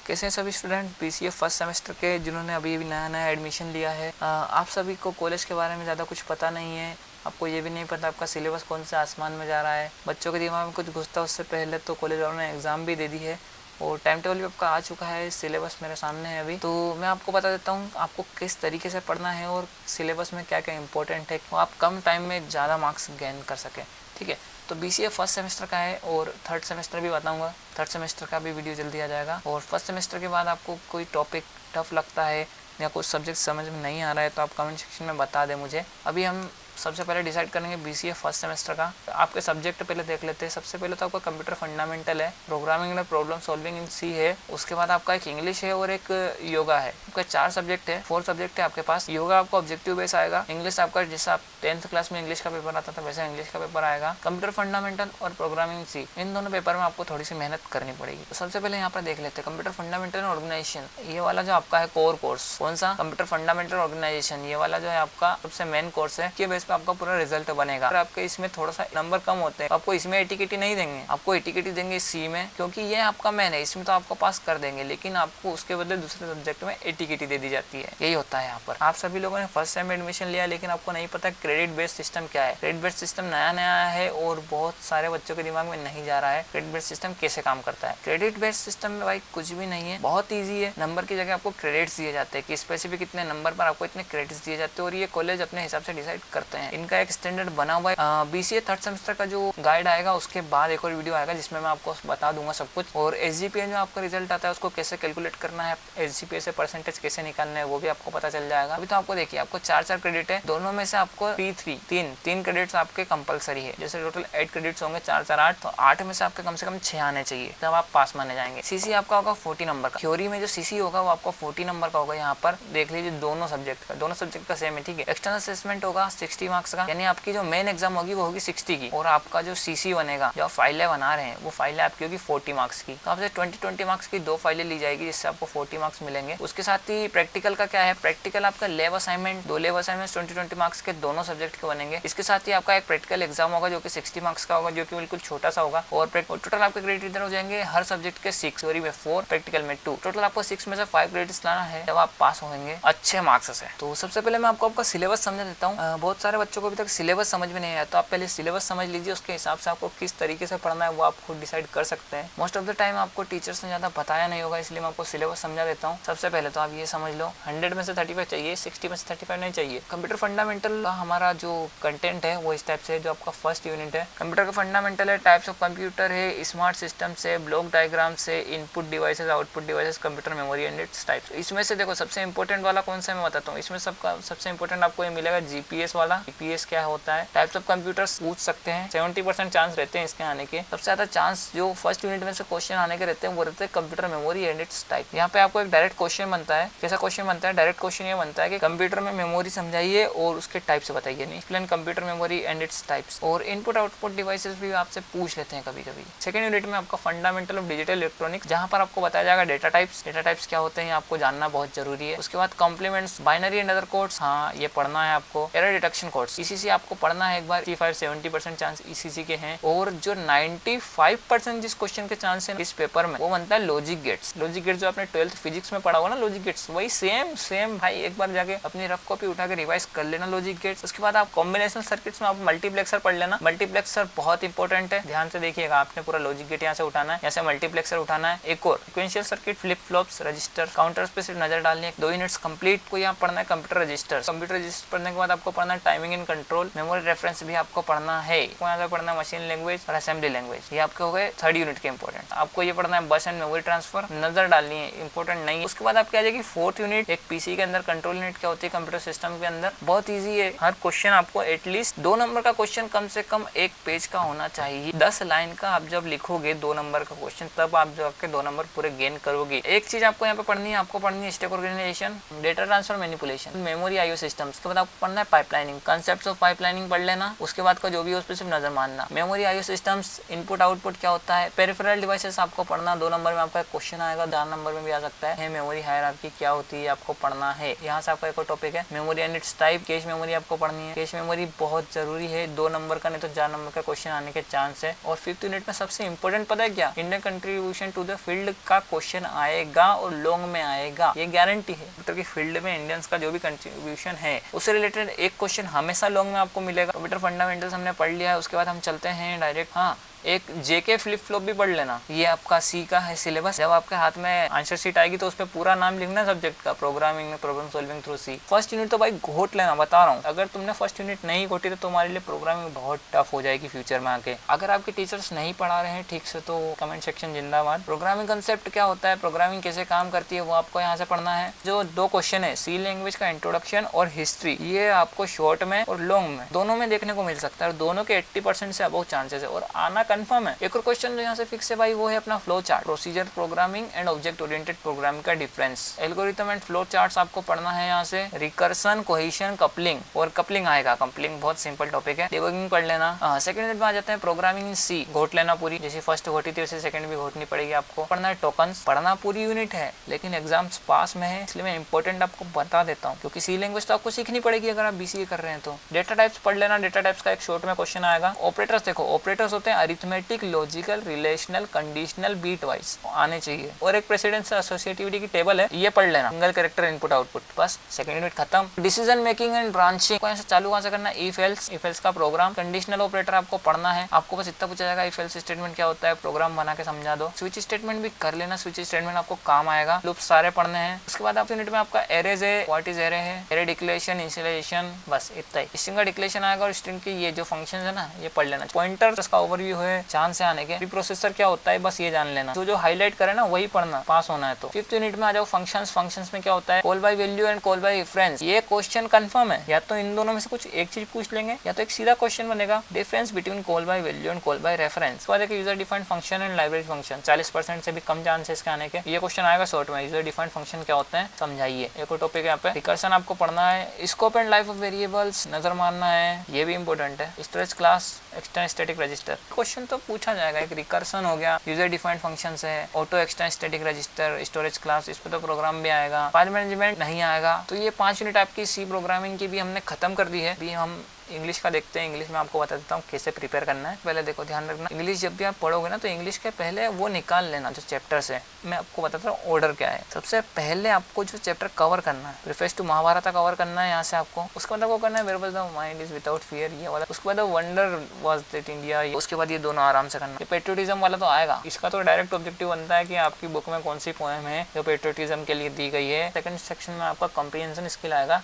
कैसे हैं सभी स्टूडेंट बीसीए फर्स्ट सेमेस्टर के जिन्होंने अभी नया नया एडमिशन लिया है। आप सभी को कॉलेज के बारे में ज़्यादा कुछ पता नहीं है, आपको ये भी नहीं पता आपका सिलेबस कौन से आसमान में जा रहा है। बच्चों के दिमाग में कुछ घुसता उससे पहले तो कॉलेज वालों ने एग्ज़ाम भी दे दी है और टाइम टेबल भी आपका आ चुका है, सिलेबस मेरे सामने है अभी। तो मैं आपको बता देता हूँ आपको किस तरीके से पढ़ना है और सिलेबस में क्या क्या इंपॉर्टेंट है, तो आप कम टाइम में ज़्यादा मार्क्स गेन कर सकें। ठीक है, तो बीसीए फर्स्ट सेमेस्टर का है और थर्ड सेमेस्टर भी बताऊंगा। थर्ड सेमेस्टर का भी वीडियो जल्दी आ जाएगा। और फर्स्ट सेमेस्टर के बाद आपको कोई टॉपिक टफ लगता है या कुछ सब्जेक्ट समझ में नहीं आ रहा है तो आप कमेंट सेक्शन में बता दें मुझे। अभी हम सबसे पहले डिसाइड करेंगे बीसीए फर्स्ट सेमेस्टर का। आपके सब्जेक्ट पहले देख लेते हैं। सबसे पहले तो आपका कंप्यूटर फंडामेंटल है, programming and problem solving in C है। उसके बाद आपका एक इंग्लिश है और एक योगा है। आपका 4 सब्जेक्ट है, 4 सब्जेक्ट है आपके पास। योगा आपका ऑब्जेक्टिव बेस आएगा। इंग्लिश आपका जैसा आप 10th क्लास में इंग्लिश का पेपर आता था वैसा इंग्लिश का पेपर आएगा। कंप्यूटर फंडामेंटल और प्रोग्रामिंग सी, इन दोनों पेपर में आपको थोड़ी सी मेहनत करनी पड़ेगी। तो सबसे पहले यहाँ पर देख लेते हैं कंप्यूटर फंडामेंटल एंड ऑर्गेनाइजेशन। ये वाला जो आपका है कोर कोर्स, कौन सा? Computer fundamental organisation. ये वाला जो है आपका सबसे मेन कोर्स है, के बेस पे आपका पूरा रिजल्ट बनेगा। अगर आपके इसमें थोड़ा सा नंबर कम होते हैं तो आपको इसमें एटीकेटी नहीं देंगे, आपको एटीकेटी देंगे सी में, क्योंकि ये आपका मेन है। इसमें तो आपको पास कर देंगे लेकिन आपको उसके बदले दूसरे सब्जेक्ट में एटीकेटी दे दी जाती है। यही होता है यहाँ पर। आप सभी लोगों ने फर्स्ट टाइम एडमिशन लिया लेकिन आपको नहीं पता क्रेडिट बेस्ड सिस्टम क्या है। क्रेडिट बेस्ड सिस्टम नया नया है और बहुत सारे बच्चों के दिमाग में नहीं जा रहा है क्रेडिट बेस्ड सिस्टम कैसे काम करता है। क्रेडिट बेस्ड सिस्टम में भाई कुछ भी नहीं है, बहुत ईजी है। नंबर की जगह आपको क्रेडिट्स दिए जाते हैं कि स्पेसिफिक इतने नंबर पर आपको इतने क्रेडिट्स दिए जाते हैं और ये कॉलेज अपने हिसाब से डिसाइड करते हैं। इनका एक स्टैंडर्ड बना हुआ है। बीसीए थर्ड सेमेस्टर का जो गाइड आएगा उसके बाद एक और वीडियो आएगा जिसमें मैं आपको बता दूंगा सब कुछ। और एसजीपीए जो आपका रिजल्ट आता है उसको कैसे कैलकुलेट करना है, एसजीपीए से परसेंटेज कैसे निकालना है वो भी आपको पता चल जाएगा। अभी तो आपको देखिए आपको 4 क्रेडिट है, दोनों में से आपको P3 तीन क्रेडिट्स आपके कंपलसरी है। जैसे टोटल 8 क्रेडिट्स होंगे, 4 8, तो 8 में से आपके कम से कम 6 आने चाहिए तब आप पास माने जाएंगे। सीसी आपका होगा 40 नंबर का। थ्योरी में जो सीसी होगा वो आपका 40 नंबर का होगा। यहाँ पर देख लीजिए दोनों सब्जेक्ट का सेम है। ठीक है, एक्सटर्नल असेसमेंट होगा 60 मार्क्स का, यानी आपकी जो मेन एग्जाम होगी वो होगी 60 की और आपका जो सीसी बनेगा, जो आप फाइलें बना रहे हैं वो फाइलें आपकी होगी 40 मार्क्स की। तो आपसे 20 मार्क्स की 2 फाइलें ली जाएगी जिससे आपको 40 मार्क्स मिलेंगे। उसके साथ ही प्रैक्टिकल का क्या है, प्रैक्टिकल आपका lab assignment, 2 lab assignment 20 marks के दोनों सब्जेक्ट के बनेंगे। इसके साथ ही आपका एक प्रैक्टिकल एग्जाम होगा जो कि 60 मार्क्स का होगा, जो कि बिल्कुल छोटा सा होगा। और टोटल आपके क्रेडिट इधर हो जाएंगे हर सब्जेक्ट के 6, थ्योरी में 4, प्रैक्टिकल में 2। टोटल आपको 6 में से 5 क्रेडिट्स लाना है जब आप पास होंगे अच्छे मार्क्स से। तो सबसे पहले मैं आपका सिलेबस समझा देता हूँ। बहुत सारे बच्चों को अभी तक सिलेबस समझ में नहीं आया, तो आप पहले सिलेबस समझ लीजिए, उसके हिसाब से आपको किस तरीके से पढ़ना है वो आप खुद डिसाइड कर सकते हैं। मोस्ट ऑफ द टाइम आपको टीचर्स ने ज़्यादा बताया नहीं होगा, इसलिए मैं आपको सिलेबस समझा देता हूँ। सबसे पहले तो आप ये समझ लो 100 में से 35 चाहिए, 60 में से 35 नहीं चाहिए। कंप्यूटर फंडामेंटल का हमारा जो कंटेंट है वो इस टाइप से है, जो आपका फर्स्ट यूनिट है। कंप्यूटर का फंडामेंटल है, टाइप्स ऑफ कंप्यूटर है, स्मार्ट सिस्टम से, ब्लॉक डायग्राम से, input devices, output devices, computer memory and its types. इसमें से देखो सबसे इंपॉर्टेंट वाला कौन सा मैं बताता हूँ। इसमें सबसे इंपॉर्टेंट आपको ये मिलेगा जीपीएस वाला। जीपीएस क्या होता है, टाइप्स ऑफ कंप्यूटर्स पूछ सकते हैं, 70% चांस रहते हैं इसके आने के। सबसे ज्यादा चांस जो फर्स्ट यूनिट में से क्वेश्चन आने के रहते हैं वो रहते हैं computer memory and it's type. यहाँ पे आपको एक डायरेक्ट क्वेश्चन बनता है। कैसा क्वेश्चन बनता है? डायरेक्ट क्वेश्चन ये बनता है कि कंप्यूटर में मेमोरी समझाइए और उसके टाइप से बताइए। नहीं, explain computer memory and its types. और इनपुट आउटपुट डिवाइसेस भी आपसे पूछ लेते हैं कभी कभी। सेकंड यूनिट में आपका फंडामेंटल ऑफ डिजिटल इलेक्ट्रॉनिक्स, जहाँ पर आपको बताया जाएगा डेटा टाइप्स। डेटा टाइप्स क्या होते हैं आपको जानना बहुत जरूरी है। उसके बाद complements, binary and other codes, हाँ ये पढ़ना है आपको। एरर डिटेक्शन कोड्स, ईसीसी आपको पढ़ना है एक बार। 70% चांस ईसीसी के हैं। और जो 95% जिस क्वेश्चन के चांस है इस पेपर में वो बनता है लॉजिक गेट्स। लॉजिक गेट्स जो आपने 12th फिजिक्स में पढ़ा होगा ना, लॉजिक गेट्स वही सेम भाई एक बार जाके अपनी रफ कॉपी उठा के रिवाइज कर लेना लॉजिक गेट्स। उसके बाद आप कॉम्बिनेशनल सर्किट्स में आप मल्टीप्लेक्सर पढ़ लेना। मल्टीप्लेक्सर बहुत इंपॉर्टेंट है, ध्यान से देखिएगा। आपने पूरा लॉजिक गेट यहाँ से उठाना है, यहाँ से मल्टीप्लेक्सर उठाना है। एक और sequential circuit, flip flops, register, counters पे सिर्फ नजर डालनी है। 2 यूनिट्स कंप्लीट को यहाँ पढ़ना है कंप्यूटर रजिस्टर। कंप्यूटर रजिस्टर पढ़ने के बाद आपको पढ़ना है timing and control, memory reference भी आपको पढ़ना है। यहाँ से पढ़ना है मशीन लैंग्वेज और असेंबली लैंग्वेज, ये आपके हो गए 3rd यूनिट के इंपॉर्टेंट। आपको ये पढ़ना है बस एंड मेमोरी ट्रांसफर, नजर डालनी है, इंपॉर्टेंट नहीं है। उसके बाद आपकी आ जाएगी 4th यूनिट, एक पीसी के अंदर कंट्रोल यूनिट क्या होती है कंप्यूटर सिस्टम के अंदर। बहुत ईजी है, हर क्वेश्चन आपको एटलीस्ट 2 नंबर का क्वेश्चन कम से कम 1 पेज का होना चाहिए। 10 लाइन का आप जब लिखोगे 2 नंबर का क्वेश्चन, तब आप जो आपके 2 नंबर पूरे गेन करोगे। एक चीज आपको यहाँ पे पढ़नी है, आपको पढ़नी है stack organisation, data transfer, manipulation, memory IO systems. उसके बाद आपको पढ़ना है पाइपलाइनिंग, कंसेप्ट ऑफ पाइपलाइनिंग पढ़ लेना, उसके बाद का जो भी हो उस पर सिर्फ नजर मारना। Memory IO systems, input output क्या होता है, पेरिफेरल डिवाइसेस आपको पढ़ना, 2 नंबर में आपका क्वेश्चन आएगा, 4 नंबर में भी आ सकता है। मेमोरी हायरार्की क्या होती है आपको पढ़ना है। यहाँ से आपका एक और टॉपिक है memory and it's type, cache memory आपको पढ़नी है। कैश मेमोरी बहुत जरूरी है, 2 नंबर का नहीं तो 4 नंबर का क्वेश्चन आने के चांस है। और 5th यूनिट में सबसे इंपॉर्टेंट पता है क्या, Indian contribution to the field का क्वेश्चन आएगा और लॉन्ग में आएगा, ये गारंटी है। कंप्यूटर की फील्ड में इंडियंस का जो भी कंट्रीब्यूशन है उससे रिलेटेड एक क्वेश्चन हमेशा लॉन्ग में आपको मिलेगा। कंप्यूटर फंडामेंटल्स हमने पढ़ लिया है, उसके बाद हम चलते हैं डायरेक्ट, हाँ एक जेके फ्लिप फ्लॉप भी पढ़ लेना, ये आपका सी का है सिलेबस। जब आपके हाथ में आंसर शीट आएगी तो उसपे पूरा नाम लिखना सब्जेक्ट का, प्रोग्रामिंग में problem solving through C. First unit तो भाई घोट लेना, बता रहा हूँ, अगर तुमने फर्स्ट यूनिट नहीं घोटी तो तुम्हारे लिए प्रोग्रामिंग बहुत टफ हो जाएगी फ्यूचर में आके। अगर आपके टीचर्स नहीं पढ़ा रहे हैं ठीक से तो कमेंट सेक्शन जिंदाबाद। प्रोग्रामिंग कंसेप्ट क्या होता है, प्रोग्रामिंग कैसे काम करती है वो आपको यहाँ से पढ़ना है। जो 2 क्वेश्चन है, सी लैंग्वेज का इंट्रोडक्शन और हिस्ट्री, ये आपको शॉर्ट में और लॉन्ग में दोनों में देखने को मिल सकता है और दोनों के 80% से अबव चांसेस है और आना कंफर्म है। एक क्वेश्चन जो यहाँ से फिक्स है भाई वो है अपना flow chart, procedure programming and object oriented programming का difference. Algorithm and flow charts आपको पढ़ना है यहाँ से, रिकर्सन, कोहेशन, कपलिंग और कपलिंग आएगा। कपलिंग बहुत सिंपल टॉपिक है, डिबगिंग पढ़ लेना। सेकंड यूनिट में आ जाते हैं प्रोग्रामिंग इन सी, घोट लेना पूरी, जैसे फर्स्ट घोटी थी वैसे सेकंड भी घोटनी पड़ेगी आपको। पढ़ना है टोकन्स, पढ़ना पूरी यूनिट है लेकिन एग्जाम्स पास में है इसलिए मैं इंपॉर्टेंट आपको बता देता हूँ क्योंकि सी लैंग्वेज तो आपको सीखनी पड़ेगी अगर आप बीसीए कर रहे हैं तो। डेटा टाइप्स पढ़ लेना, डेटा टाइप्स का एक शॉर्ट में क्वेश्चन आएगा। ऑपरेटर्स देखो, ऑपरेटर्स होते हैं arithmetic, logical, relational, conditional, bitwise आने चाहिए। और एक प्रेसिडेंस एसोसिएटिविटी की टेबल है, ये पढ़ लेना, सिंगल कैरेक्टर इनपुट आउटपुट, बस सेकंड यूनिट खत्म। डिसीजन मेकिंग एंड ब्रांचिंग को ऐसे चालू कहाँ से करना, इफ एल्स का प्रोग्राम। कंडीशनल ऑपरेटर आपको पढ़ना है, आपको बस इतना पूछा जाएगा इफ एल्स स्टेटमेंट क्या होता है, प्रोग्राम बना के समझा दो। स्विच स्टेटमेंट भी कर लेना, स्विच स्टेटमेंट आपको काम आएगा। लूप सारे पढ़ने हैं। उसके बाद आप यूनिट में आपका एरेज है, व्हाट इज एरे है, एरे डिक्लेरेशन, इनिशियलाइजेशन, बस इतना ही। स्ट्रिंग का डिक्लेरेशन आएगा और स्ट्रिंग की ये जो फंक्शन है ना ये पढ़ लेना। पॉइंटर इसका ओवरव्यू है, चांस से आने के, प्रीप्रोसेसर क्या होता है बस ये जान लेना, जो हाईलाइट करे ना वही पढ़ना, पास होना है तो। 5th यूनिट में आ जाओ फंक्शंस में क्या होता है, call by value and call by reference. ये क्वेश्चन कंफर्म है, या तो इन दोनों में से कुछ एक चीज पूछ लेंगे या तो एक सीधा क्वेश्चन बनेगा, difference between call by value and call by reference. बाद user defined function and library function, 40% से भी कम चांसेस के आने के, ये क्वेश्चन आएगा शॉर्ट में। यूजर डिफाइंड फंक्शन क्या होते हैं समझाइए। एक और टॉपिक है यहाँ पे, रिकर्सन आपको पढ़ना है। Scope and life of variables नजर मारना है, ये भी इंपॉर्टेंट है। Storage class, external static register, question तो पूछा जाएगा। एक रिकर्सन हो गया, यूजर डिफाइंड फंक्शंस है, auto external static register, storage class, इस पे तो प्रोग्राम भी आएगा। फाइल मैनेजमेंट नहीं आएगा। तो ये 5 यूनिट आपकी सी प्रोग्रामिंग की भी हमने खत्म कर दी है। अभी हम इंग्लिश का देखते हैं। इंग्लिश में आपको बता देता हूँ कैसे प्रिपेयर करना है। पहले देखो ध्यान रखना, इंग्लिश जब भी आप पढ़ोगे ना तो इंग्लिश के पहले वो निकाल लेना जो चैप्टर्स है। मैं आपको बताता हूँ ऑर्डर क्या है। सबसे पहले आपको जो चैप्टर कवर करना है, प्रीफेस टू महाभारत कवर करना है यहाँ से आपको। उसके बाद आपको करना है where was the mind is without fear, ये वाला। उसके बाद वंडर वाज दैट इंडिया, उसके बाद ये दोनों आराम से करना। ये पेट्रियोटिज्म वाला तो आएगा, इसका तो डायरेक्ट ऑब्जेक्टिव बनता है कि आपकी बुक में कौन सी पोएम है जो पेट्रियोटिज्म के लिए दी गई है। सेकंड सेक्शन में आपका कंप्रीहेंशन स्किल आएगा।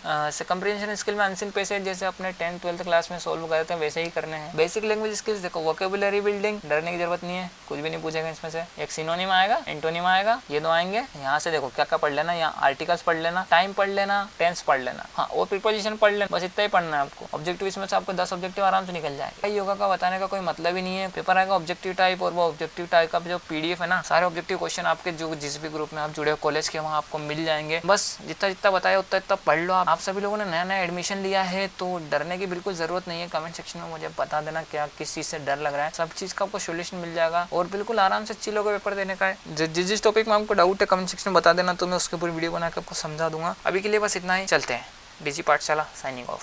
कंप्रीहेंशन स्किल में अनसीन पैसेज जैसे अपने 10th 12th क्लास में सोल्व करते हैं वैसे ही करने हैं। बेसिक लैंग्वेज स्किल्स देखो, वोकेबुलरी बिल्डिंग, डरने की जरूरत नहीं है, कुछ भी नहीं पूछेगा इसमें से। एक सिनोनिम आएगा, एंटोनिम आएगा, ये दो आएंगे। यहाँ से देखो क्या क्या पढ़ लेना, यहाँ आर्टिकल्स पढ़ लेना, टाइम पढ़ लेना, टेंस पढ़ लेना, हाँ और प्रीपोजिशन पढ़ लेना, बस इतना ही पढ़ना है आपको। ऑब्जेक्टिव इसमें से आपको 10 ऑब्जेक्टिव आराम से निकल जाएगा। योगा का बताने का कोई मतलब ही नहीं है। पेपर आएगा ऑब्जेक्टिव टाइप, और वो ऑब्जेक्टिव टाइप का जो पीडीएफ है ना, सारे ऑब्जेक्टिव क्वेश्चन आपके जो जिस भी ग्रुप में आप जुड़े हो कॉलेज के, वहाँ आपको मिल जाएंगे। बस जितना जितना बताया उतना इतना पढ़ लो। आप सभी लोगों ने नया नया एडमिशन लिया है तो डरने की बिल्कुल जरूरत नहीं है। कमेंट सेक्शन में मुझे बता देना क्या किस चीज से डर लग रहा है, सब चीज का आपको सोल्यूशन मिल जाएगा और बिल्कुल आराम से चिल होकर पेपर देने का है। जिस टॉपिक में आपको डाउट है कमेंट सेक्शन में बता देना, तो मैं उसके ऊपर वीडियो बना के आपको समझा दूंगा। अभी के लिए बस इतना ही, चलते हैं। डीजी पाठशाला साइनिंग ऑफ।